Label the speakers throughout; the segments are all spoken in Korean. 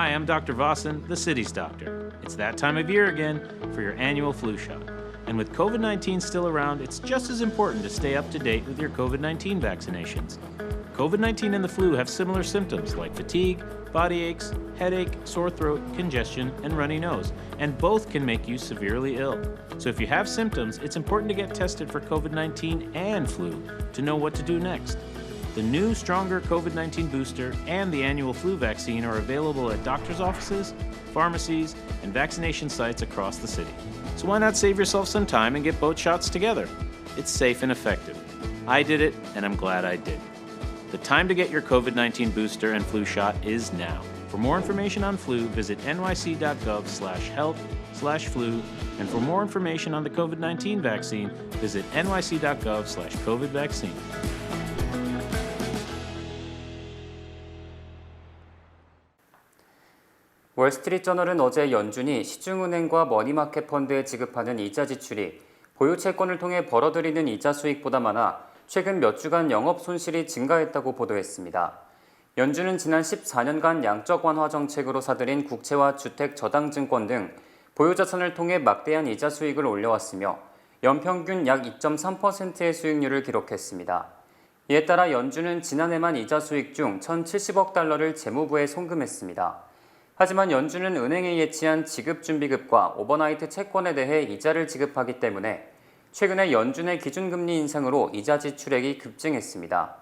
Speaker 1: Hi, I'm Dr. Vossen, the city's doctor. It's that time of year again for your annual flu shot. And with COVID-19 still around, it's just as important to stay up to date with your COVID-19 vaccinations. COVID-19 and the flu have similar symptoms like fatigue, body aches, headache, sore throat, congestion, and runny nose, and both can make you severely ill. So if you have symptoms, it's important to get tested for COVID-19 and flu to know what to do next. The new, stronger COVID-19 booster and the annual flu vaccine are available at doctors' offices, pharmacies, and vaccination sites across the city. So why not save yourself some time and get both shots together? It's safe and effective. I did it, and I'm glad I did. The time to get your COVID-19 booster and flu shot is now. For more information on flu, visit nyc.gov/health/flu, and for more information on the COVID-19 vaccine, visit nyc.gov/COVID-vaccine.
Speaker 2: 월스트리트저널은 어제 연준이 시중은행과 머니마켓 펀드에 지급하는 이자 지출이 보유 채권을 통해 벌어들이는 이자 수익보다 많아 최근 몇 주간 영업 손실이 증가했다고 보도했습니다. 연준은 지난 14년간 양적 완화 정책으로 사들인 국채와 주택 저당증권 등 보유 자산을 통해 막대한 이자 수익을 올려왔으며 연평균 약 2.3%의 수익률을 기록했습니다. 이에 따라 연준은 지난해만 이자 수익 중 1,070억 달러를 재무부에 송금했습니다. 하지만 연준은 은행에 예치한 지급준비급과 오버나이트 채권에 대해 이자를 지급하기 때문에 최근에 연준의 기준금리 인상으로 이자 지출액이 급증했습니다.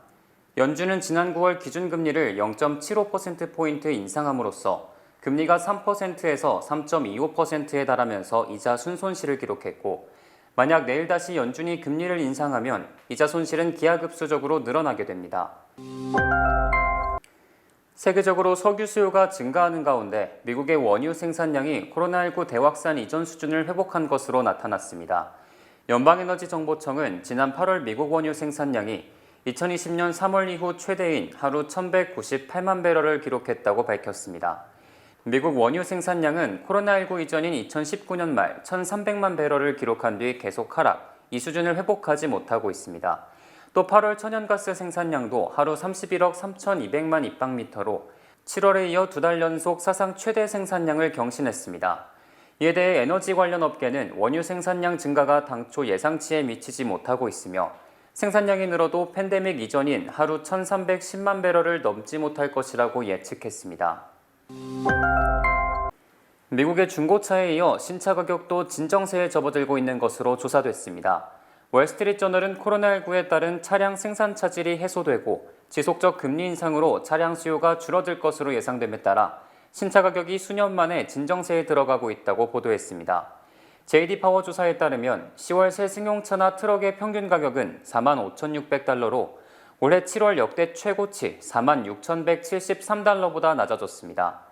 Speaker 2: 연준은 지난 9월 기준금리를 0.75%포인트 인상함으로써 금리가 3%에서 3.25%에 달하면서 이자 순손실을 기록했고, 만약 내일 다시 연준이 금리를 인상하면 이자 손실은 기하급수적으로 늘어나게 됩니다. 세계적으로 석유 수요가 증가하는 가운데 미국의 원유 생산량이 코로나19 대확산 이전 수준을 회복한 것으로 나타났습니다. 연방에너지정보청은 지난 8월 미국 원유 생산량이 2020년 3월 이후 최대인 하루 1,198만 배럴을 기록했다고 밝혔습니다. 미국 원유 생산량은 코로나19 이전인 2019년 말 1,300만 배럴을 기록한 뒤 계속 하락, 이 수준을 회복하지 못하고 있습니다. 또 8월 천연가스 생산량도 하루 31억 3,200만 입방미터로 7월에 이어 2달 연속 사상 최대 생산량을 경신했습니다. 이에 대해 에너지 관련 업계는 원유 생산량 증가가 당초 예상치에 미치지 못하고 있으며 생산량이 늘어도 팬데믹 이전인 하루 1,310만 배럴을 넘지 못할 것이라고 예측했습니다. 미국의 중고차에 이어 신차 가격도 진정세에 접어들고 있는 것으로 조사됐습니다. 월스트리트저널은 코로나19에 따른 차량 생산 차질이 해소되고 지속적 금리 인상으로 차량 수요가 줄어들 것으로 예상됨에 따라 신차 가격이 수년 만에 진정세에 들어가고 있다고 보도했습니다. JD파워 조사에 따르면 10월 새 승용차나 트럭의 평균 가격은 45,600달러로 올해 7월 역대 최고치 46,173달러보다 낮아졌습니다.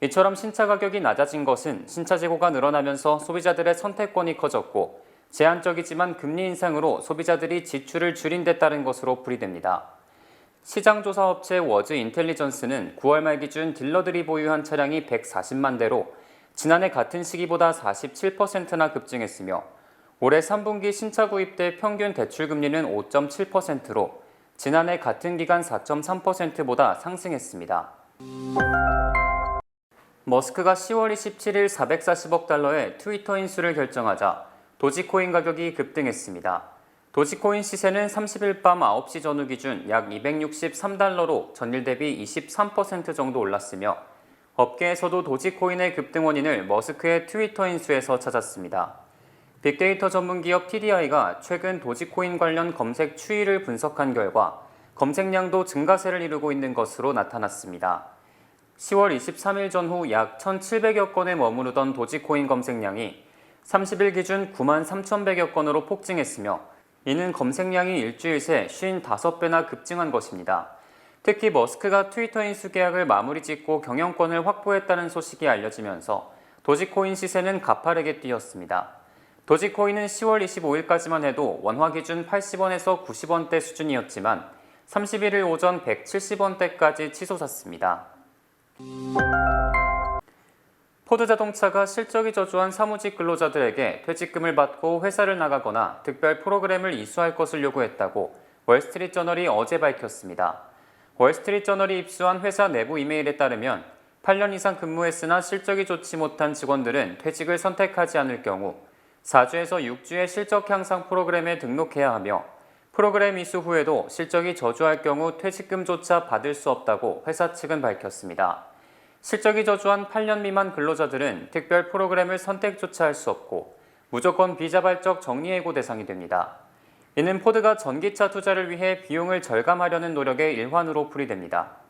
Speaker 2: 이처럼 신차 가격이 낮아진 것은 신차 재고가 늘어나면서 소비자들의 선택권이 커졌고 제한적이지만 금리 인상으로 소비자들이 지출을 줄인 데 따른 것으로 풀이됩니다. 시장조사업체 워즈 인텔리전스는 9월 말 기준 딜러들이 보유한 차량이 140만 대로 지난해 같은 시기보다 47%나 급증했으며 올해 3분기 신차 구입대 평균 대출금리는 5.7%로 지난해 같은 기간 4.3%보다 상승했습니다. 머스크가 10월 27일 440억 달러의 트위터 인수를 결정하자 도지코인 가격이 급등했습니다. 도지코인 시세는 30일 밤 9시 전후 기준 약 263달러로 전일 대비 23% 정도 올랐으며 업계에서도 도지코인의 급등 원인을 머스크의 트위터 인수에서 찾았습니다. 빅데이터 전문기업 TDI가 최근 도지코인 관련 검색 추이를 분석한 결과 검색량도 증가세를 이루고 있는 것으로 나타났습니다. 10월 23일 전후 약 1,700여 건에 머무르던 도지코인 검색량이 30일 기준 9만 3,100여 건으로 폭증했으며 이는 검색량이 일주일 새 55배나 급증한 것입니다. 특히 머스크가 트위터 인수 계약을 마무리 짓고 경영권을 확보했다는 소식이 알려지면서 도지코인 시세는 가파르게 뛰었습니다. 도지코인은 10월 25일까지만 해도 원화 기준 80원에서 90원대 수준이었지만 31일 오전 170원대까지 치솟았습니다. 포드자동차가 실적이 저조한 사무직 근로자들에게 퇴직금을 받고 회사를 나가거나 특별 프로그램을 이수할 것을 요구했다고 월스트리트저널이 어제 밝혔습니다. 월스트리트저널이 입수한 회사 내부 이메일에 따르면 8년 이상 근무했으나 실적이 좋지 못한 직원들은 퇴직을 선택하지 않을 경우 4주에서 6주의 실적 향상 프로그램에 등록해야 하며 프로그램 이수 후에도 실적이 저조할 경우 퇴직금조차 받을 수 없다고 회사 측은 밝혔습니다. 실적이 저조한 8년 미만 근로자들은 특별 프로그램을 선택조차 할 수 없고 무조건 비자발적 정리해고 대상이 됩니다. 이는 포드가 전기차 투자를 위해 비용을 절감하려는 노력의 일환으로 풀이됩니다.